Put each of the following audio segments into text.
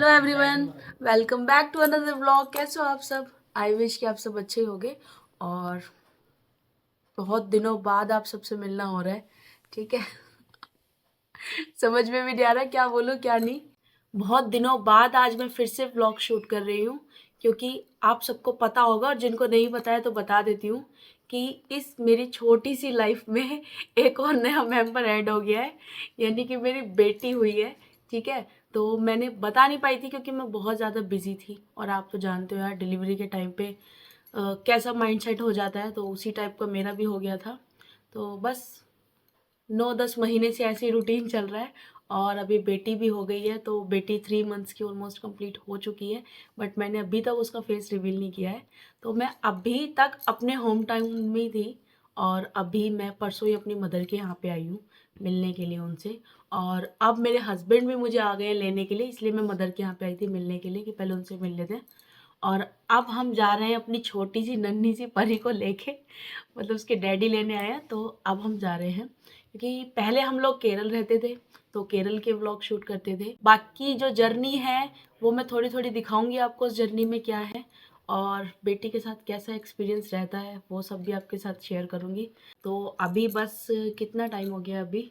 Hello everyone, welcome back to another vlog. कैसे हो आप सब? आई विश कि आप सब अच्छे ही होंगे। और बहुत दिनों बाद आप सबसे मिलना हो रहा है, ठीक है। समझ में भी नहीं आ रहा क्या बोलूँ क्या नहीं। बहुत दिनों बाद आज मैं फिर से व्लॉग शूट कर रही हूँ, क्योंकि आप सबको पता होगा, और जिनको नहीं पता है तो बता देती हूँ कि इस मेरी छोटी सी लाइफ में एक और नया मेंबर ऐड हो गया है, यानी कि मेरी बेटी हुई है, ठीक है। तो मैंने बता नहीं पाई थी क्योंकि मैं बहुत ज़्यादा बिजी थी, और आप तो जानते हो यार डिलीवरी के टाइम पे कैसा माइंडसेट हो जाता है, तो उसी टाइप का मेरा भी हो गया था। तो बस 9-10 महीने से ऐसी रूटीन चल रहा है। और अभी बेटी भी हो गई है, तो बेटी 3 मंथ्स की ऑलमोस्ट कंप्लीट हो चुकी है, बट मैंने अभी तक उसका फेस रिवील नहीं किया है। तो मैं अभी तक अपने होम टाउन में ही थी, और अभी मैं परसों ही अपनी मदर के यहाँ पे आई हूँ मिलने के लिए उनसे। और अब मेरे हस्बैंड भी मुझे आ गए हैं लेने के लिए, इसलिए मैं मदर के यहाँ पे आई थी मिलने के लिए कि पहले उनसे मिल लेते हैं। और अब हम जा रहे हैं अपनी छोटी सी नन्ही सी परी को लेके, मतलब उसके डैडी लेने आए हैं, तो अब हम जा रहे हैं। क्योंकि पहले हम लोग केरल रहते थे, तो केरल के व्लॉग शूट करते थे। बाकी जो जर्नी है वो मैं थोड़ी थोड़ी दिखाऊंगी आपको, उस जर्नी में क्या है और बेटी के साथ कैसा एक्सपीरियंस रहता है, वो सब भी आपके साथ शेयर करूंगी। तो अभी बस कितना टाइम हो गया, अभी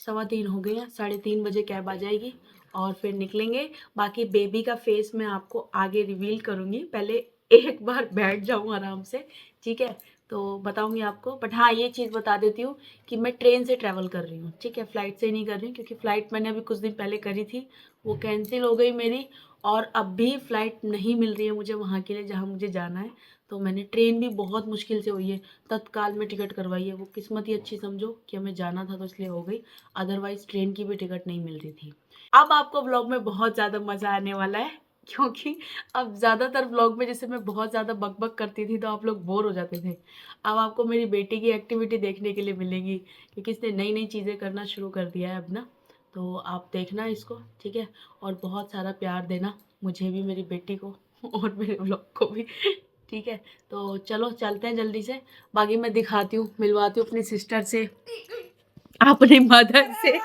3:15 हो गए हैं, 3:30 बजे कैब आ जाएगी और फिर निकलेंगे। बाकी बेबी का फेस मैं आपको आगे रिवील करूँगी, पहले एक बार बैठ जाऊँ आराम से, ठीक है, तो बताऊँगी आपको। बट हाँ, ये चीज़ बता देती हूँ कि मैं ट्रेन से ट्रैवल कर रही हूँ, ठीक है, फ़्लाइट से नहीं कर रही हूँ, क्योंकि फ़्लाइट मैंने अभी कुछ दिन पहले करी थी, वो कैंसिल हो गई मेरी। और अब भी फ़्लाइट नहीं मिल रही है मुझे वहाँ के लिए जहाँ मुझे जाना है। तो मैंने ट्रेन भी बहुत मुश्किल से हुई है, तत्काल में टिकट करवाई है, वो किस्मत ही अच्छी समझो कि हमें जाना था तो इसलिए हो गई, अदरवाइज ट्रेन की भी टिकट नहीं मिल रही थी। अब आपको व्लॉग में बहुत ज़्यादा मज़ा आने वाला है, क्योंकि अब ज़्यादातर व्लॉग में जैसे मैं बहुत ज़्यादा बकबक करती थी तो आप लोग बोर हो जाते थे। अब आपको मेरी बेटी की एक्टिविटी देखने के लिए मिलेंगी, क्योंकि इसने नई नई चीज़ें करना शुरू कर दिया है अब ना। तो आप देखना इसको, ठीक है, और बहुत सारा प्यार देना मुझे भी, मेरी बेटी को और मेरे व्लॉग को भी, ठीक है। तो चलो चलते हैं जल्दी से। बाकी मैं दिखाती हूँ, मिलवाती हूँ अपनी सिस्टर से, अपनी मदर से।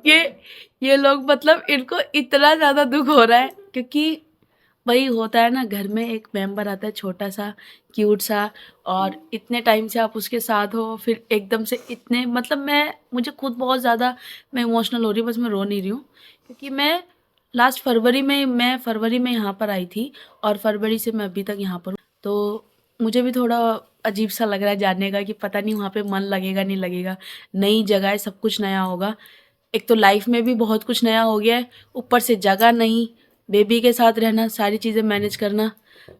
ये ये लोग, मतलब इनको इतना ज़्यादा दुख हो रहा है, क्योंकि वही होता है ना, घर में एक मेंबर आता है छोटा सा क्यूट सा, और इतने टाइम से आप उसके साथ हो, फिर एकदम से इतने, मतलब मुझे खुद बहुत ज़्यादा, मैं इमोशनल हो रही हूँ, बस मैं रो नहीं रही हूँ, क्योंकि लास्ट फरवरी में मैं फरवरी में यहाँ पर आई थी, और फरवरी से मैं अभी तक यहाँ पर हूँ। तो मुझे भी थोड़ा अजीब सा लग रहा है जानने का कि पता नहीं वहाँ पे मन लगेगा नहीं लगेगा, नई जगह है, सब कुछ नया होगा। एक तो लाइफ में भी बहुत कुछ नया हो गया है, ऊपर से जगह नहीं, बेबी के साथ रहना, सारी चीज़ें मैनेज करना,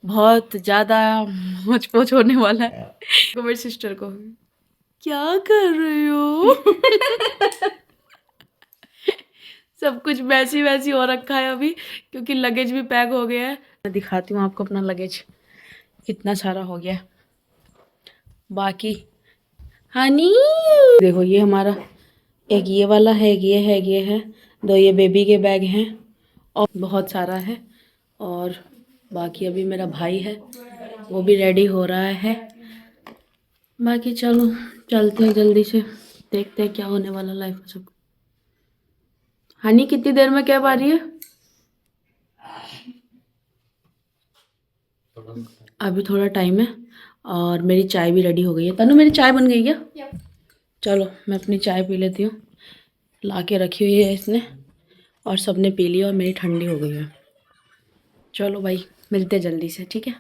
बहुत ज़्यादा मोच पोच होने वाला है। तो मेरी सिस्टर को, क्या कर रही हो? सब कुछ वैसी वैसी हो रखा है अभी, क्योंकि लगेज भी पैक हो गया है। मैं दिखाती हूँ आपको अपना लगेज कितना सारा हो गया है। बाकी हनी देखो, ये हमारा एक ये वाला है, एक ये है, ये है, 2 ये बेबी के बैग हैं, और बहुत सारा है। और बाकी अभी मेरा भाई है, वो भी रेडी हो रहा है। बाकी चलो चलते हैं जल्दी से, देखते हैं क्या होने वाला लाइफ में सब। हनी कितनी देर में कैब आ रही है? अभी थोड़ा टाइम है, और मेरी चाय भी रेडी हो गई है। तनु, मेरी चाय बन गई क्या? चलो मैं अपनी चाय पी लेती हूँ, ला के रखी हुई है इसने, और सबने पी ली और मेरी ठंडी हो गई है। चलो भाई, मिलते जल्दी से, ठीक है।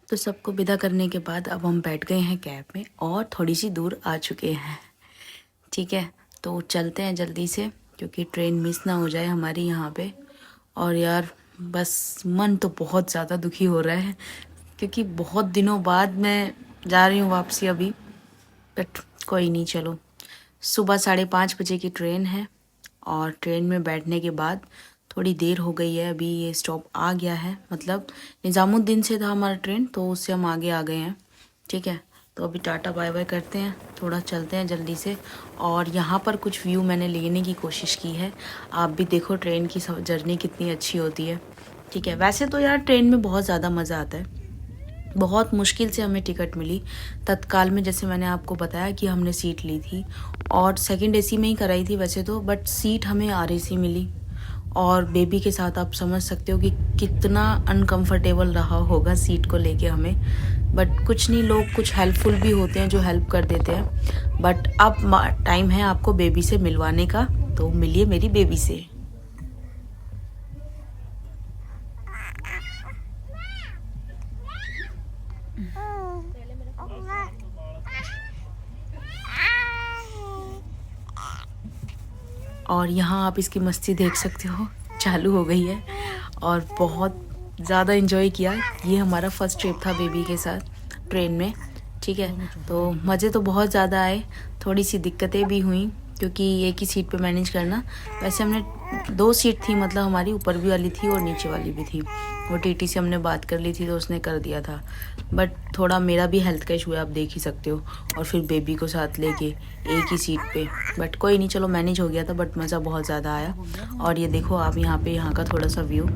तो सबको विदा करने के बाद अब हम बैठ गए हैं कैब में, और थोड़ी सी दूर आ चुके हैं, ठीक है। तो चलते हैं जल्दी से, क्योंकि ट्रेन मिस ना हो जाए हमारी यहाँ पे। और यार बस मन तो बहुत ज़्यादा दुखी हो रहा है, क्योंकि बहुत दिनों बाद मैं जा रही हूँ वापसी अभी। बट कोई नहीं, चलो। सुबह 5:30 बजे की ट्रेन है, और ट्रेन में बैठने के बाद थोड़ी देर हो गई है, अभी ये स्टॉप आ गया है, मतलब निज़ामुद्दीन से था हमारा ट्रेन, तो उससे हम आगे आ गए हैं, ठीक है। तो अभी टाटा बाय बाय करते हैं, थोड़ा चलते हैं जल्दी से। और यहाँ पर कुछ व्यू मैंने लेने की कोशिश की है, आप भी देखो ट्रेन की जर्नी कितनी अच्छी होती है, ठीक है। वैसे तो यार ट्रेन में बहुत ज़्यादा मज़ा आता है, बहुत मुश्किल से हमें टिकट मिली तत्काल में। जैसे मैंने आपको बताया कि हमने सीट ली थी और सेकंड एसी में ही कराई थी वैसे तो, बट सीट हमें आरएसी मिली। और बेबी के साथ आप समझ सकते हो कि कितना अनकंफर्टेबल रहा होगा सीट को लेके हमें। बट कुछ नहीं, लोग कुछ हेल्पफुल भी होते हैं जो हेल्प कर देते हैं। बट अब टाइम है आपको बेबी से मिलवाने का, तो मिलिए मेरी बेबी से। और यहाँ आप इसकी मस्ती देख सकते हो, चालू हो गई है और बहुत ज़्यादा इन्जॉय किया। ये हमारा फर्स्ट ट्रिप था बेबी के साथ ट्रेन में, ठीक है। तो मज़े तो बहुत ज़्यादा आए, थोड़ी सी दिक्कतें भी हुई क्योंकि एक ही सीट पे मैनेज करना। वैसे हमने 2 सीट थी, मतलब हमारी ऊपर भी वाली थी और नीचे वाली भी थी। वो टीटी से हमने बात कर ली थी तो उसने कर दिया था। बट थोड़ा मेरा भी हेल्थ का इशू है, आप देख ही सकते हो, और फिर बेबी को साथ लेके एक ही सीट पे। बट कोई नहीं, चलो मैनेज हो गया था। बट मज़ा बहुत ज़्यादा आया। और ये देखो आप यहाँ पे, यहाँ का थोड़ा सा व्यू,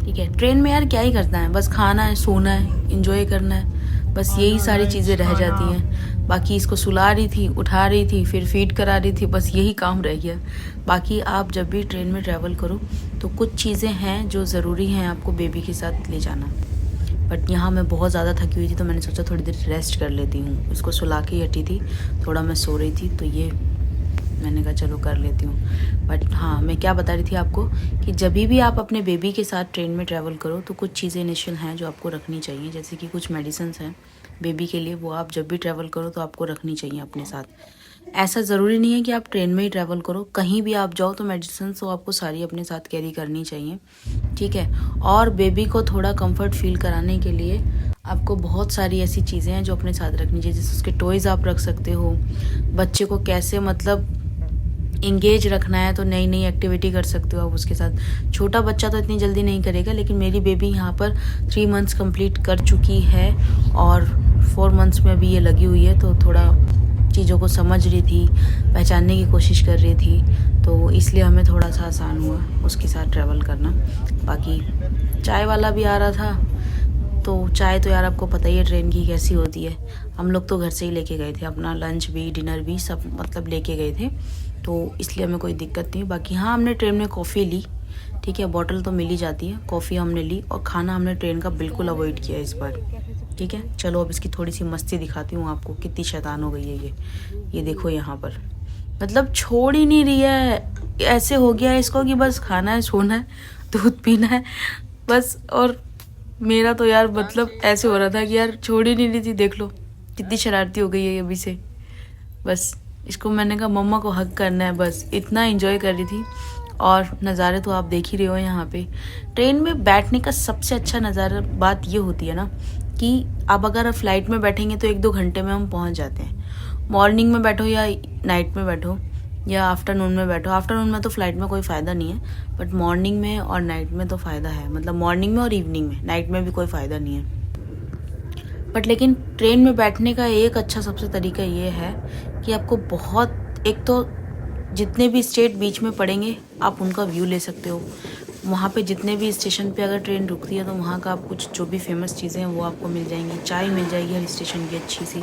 ठीक है। ट्रेन में यार क्या ही करना है, बस खाना है, सोना है, इंजॉय करना है, बस यही सारी चीज़ें रह जाती हैं। बाकी इसको सुला रही थी, उठा रही थी, फिर फीड करा रही थी, बस यही काम रह गया। बाकी आप जब भी ट्रेन में ट्रैवल करो तो कुछ चीज़ें हैं जो ज़रूरी हैं आपको बेबी के साथ ले जाना। बट यहाँ मैं बहुत ज़्यादा थकी हुई थी तो मैंने सोचा थोड़ी देर रेस्ट कर लेती हूँ। इसको सुला के ही हटी थी, थोड़ा मैं सो रही थी तो ये मैंने कहा चलो कर लेती हूँ। बट हाँ, मैं क्या बता रही थी आपको कि जब भी आप अपने बेबी के साथ ट्रेन में ट्रैवल करो तो कुछ चीज़ें इनिशियल हैं जो आपको रखनी चाहिए। जैसे कि कुछ मेडिसिन्स हैं बेबी के लिए, वो आप जब भी ट्रैवल करो तो आपको रखनी चाहिए अपने साथ। ऐसा ज़रूरी नहीं है कि आप ट्रेन में ही ट्रैवल करो, कहीं भी आप जाओ तो मेडिसिन तो आपको सारी अपने साथ कैरी करनी चाहिए, ठीक है। और बेबी को थोड़ा कंफर्ट फील कराने के लिए आपको बहुत सारी ऐसी चीज़ें हैं जो अपने साथ रखनी चाहिए। जैसे उसके टॉयज़ आप रख सकते हो, बच्चे को कैसे मतलब इंगेज रखना है तो नई नई एक्टिविटी कर सकते हो आप उसके साथ। छोटा बच्चा तो इतनी जल्दी नहीं करेगा, लेकिन मेरी बेबी यहाँ पर 3 मंथ्स कंप्लीट कर चुकी है और 4 मंथ्स में अभी ये लगी हुई है, तो थोड़ा चीज़ों को समझ रही थी, पहचानने की कोशिश कर रही थी, तो इसलिए हमें थोड़ा सा आसान हुआ उसके साथ ट्रैवल करना। बाकी चाय वाला भी आ रहा था, तो चाय तो यार आपको पता ही है ट्रेन की कैसी होती है। हम लोग तो घर से ही लेके गए थे, अपना लंच भी डिनर भी सब मतलब लेके गए थे, तो इसलिए हमें कोई दिक्कत नहीं। बाकी हाँ, हमने ट्रेन में कॉफ़ी ली, ठीक है, बॉटल तो मिल ही जाती है, कॉफ़ी हमने ली। और खाना हमने ट्रेन का बिल्कुल अवॉइड किया इस बार, ठीक है। चलो अब इसकी थोड़ी सी मस्ती दिखाती हूँ आपको, कितनी शैतान हो गई है ये देखो यहाँ पर, मतलब छोड़ ही नहीं रही है। ऐसे हो गया है इसको कि बस खाना है, सोना है, दूध पीना है बस। और मेरा तो यार मतलब ऐसे हो रहा था कि यार छोड़ ही नहीं रही थी। देख लो कितनी शरारती हो गई है अभी से। बस इसको मैंने कहा मम्मा को हग करना है, बस इतना एंजॉय कर रही थी। और नज़ारे तो आप देख ही रहे हो यहाँ पे। ट्रेन में बैठने का सबसे अच्छा नज़ारा बात ये होती है ना कि अब अगर आप फ्लाइट में बैठेंगे तो 1-2 घंटे में हम पहुँच जाते हैं। मॉर्निंग में बैठो या नाइट में बैठो या आफ्टरनून में बैठो, आफ्टरनून में तो फ़्लाइट में कोई फ़ायदा नहीं है, बट मॉर्निंग में और नाइट में तो फ़ायदा है। मतलब मॉर्निंग में और इवनिंग में, नाइट में भी कोई फ़ायदा नहीं है। बट लेकिन ट्रेन में बैठने का एक अच्छा सबसे तरीका ये है कि आपको बहुत, एक तो जितने भी स्टेट बीच में पड़ेंगे आप उनका व्यू ले सकते हो। वहाँ पे जितने भी स्टेशन पे अगर ट्रेन रुकती है तो वहाँ का आप कुछ जो भी फेमस चीज़ें हैं वो आपको मिल जाएंगी। चाय मिल जाएगी हर स्टेशन की अच्छी सी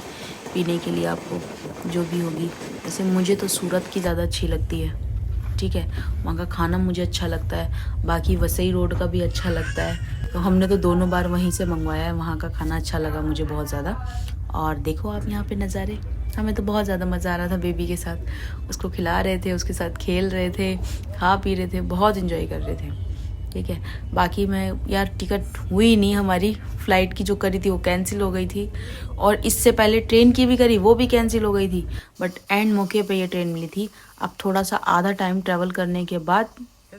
पीने के लिए आपको जो भी होगी। जैसे मुझे तो सूरत की ज़्यादा अच्छी लगती है, ठीक है, वहाँ का खाना मुझे अच्छा लगता है। बाकी वसई रोड का भी अच्छा लगता है, तो हमने तो दोनों बार वहीं से मंगवाया है। वहाँ का खाना अच्छा लगा मुझे बहुत ज़्यादा। और देखो आप यहाँ पे नज़ारे, हमें तो बहुत ज़्यादा मज़ा आ रहा था बेबी के साथ। उसको खिला रहे थे, उसके साथ खेल रहे थे, खा पी रहे थे, बहुत इन्जॉय कर रहे थे, ठीक है। बाकी मैं यार टिकट हुई नहीं हमारी, फ़्लाइट की जो करी थी वो कैंसिल हो गई थी, और इससे पहले ट्रेन की भी करी वो भी कैंसिल हो गई थी। बट एंड मौके पे ये ट्रेन मिली थी। अब थोड़ा सा आधा टाइम ट्रैवल करने के बाद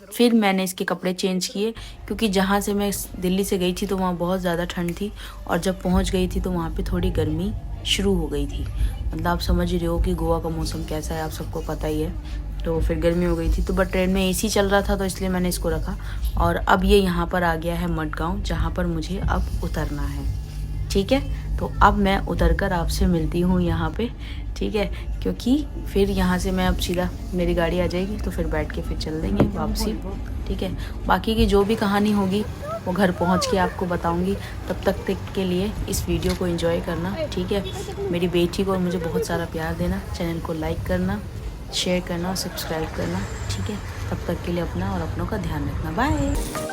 फिर मैंने इसके कपड़े चेंज किए, क्योंकि जहाँ से मैं दिल्ली से गई थी तो वहाँ बहुत ज़्यादा ठंड थी, और जब पहुँच गई थी तो वहाँ पे थोड़ी गर्मी शुरू हो गई थी। मतलब आप समझ ही रहे हो कि गोवा का मौसम कैसा है, आप सबको पता ही है। तो फिर गर्मी हो गई थी, तो बट ट्रेन में एसी चल रहा था तो इसलिए मैंने इसको रखा। और अब ये यहाँ पर आ गया है मडगांव, जहाँ पर मुझे अब उतरना है, ठीक है। तो अब मैं उतर कर आपसे मिलती हूँ यहाँ पे, ठीक है, क्योंकि फिर यहाँ से मैं अब सीधा मेरी गाड़ी आ जाएगी तो फिर बैठ के फिर चल देंगे वापसी, ठीक है। बाकी की जो भी कहानी होगी वो घर पहुँच के आपको बताऊँगी। तब तक के लिए इस वीडियो को एंजॉय करना, ठीक है। मेरी बेटी को और मुझे बहुत सारा प्यार देना, चैनल को लाइक करना, शेयर करना और सब्सक्राइब करना, ठीक है। तब तक के लिए अपना और अपनों का ध्यान रखना। बाय।